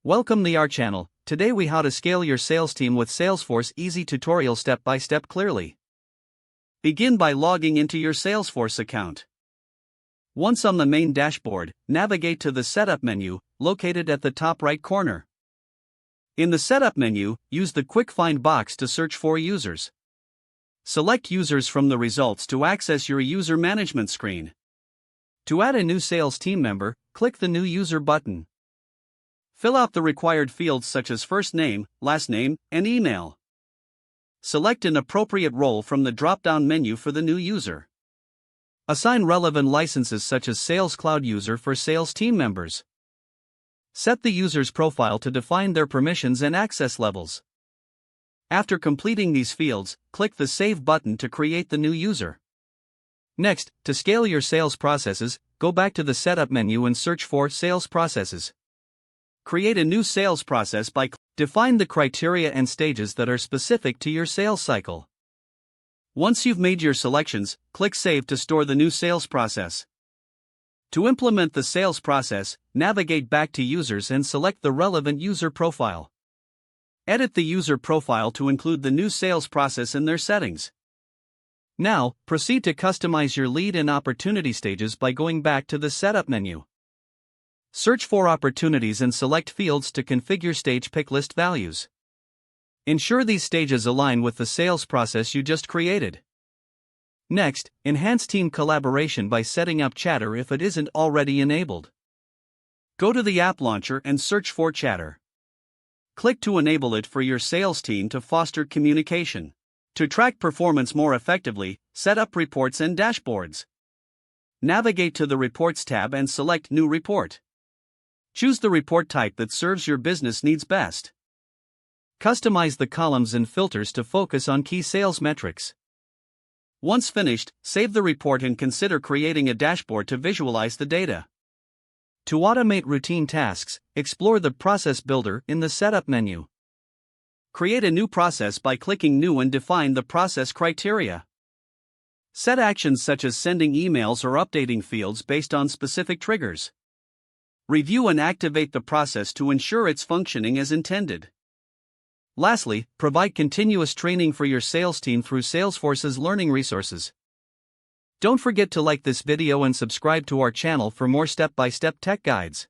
Welcome to our channel. Today we how to scale your sales team with Salesforce easy tutorial step by step clearly. Begin by logging into your Salesforce account. Once on the main dashboard, navigate to the Setup menu, located at the top right corner. In the Setup menu, use the Quick Find box to search for users. Select users from the results to access your user management screen. To add a new sales team member, click the New User button. Fill out the required fields such as first name, last name, and email. Select an appropriate role from the drop-down menu for the new user. Assign relevant licenses such as Sales Cloud user for sales team members. Set the user's profile to define their permissions and access levels. After completing these fields, click the Save button to create the new user. Next, to scale your sales processes, go back to the Setup menu and search for Sales Processes. Create a new sales process by define the criteria and stages that are specific to your sales cycle. Once you've made your selections, click Save to store the new sales process. To implement the sales process, navigate back to Users and select the relevant user profile. Edit the user profile to include the new sales process in their settings. Now, proceed to customize your lead and opportunity stages by going back to the Setup menu. Search for opportunities and select fields to configure stage pick list values. Ensure these stages align with the sales process you just created. Next, enhance team collaboration by setting up Chatter if it isn't already enabled. Go to the app launcher and search for Chatter. Click to enable it for your sales team to foster communication. To track performance more effectively, set up reports and dashboards. Navigate to the Reports tab and select New Report. Choose the report type that serves your business needs best. Customize the columns and filters to focus on key sales metrics. Once finished, save the report and consider creating a dashboard to visualize the data. To automate routine tasks, explore the Process Builder in the Setup menu. Create a new process by clicking New and define the process criteria. Set actions such as sending emails or updating fields based on specific triggers. Review and activate the process to ensure it's functioning as intended. Lastly, provide continuous training for your sales team through Salesforce's learning resources. Don't forget to like this video and subscribe to our channel for more step-by-step tech guides.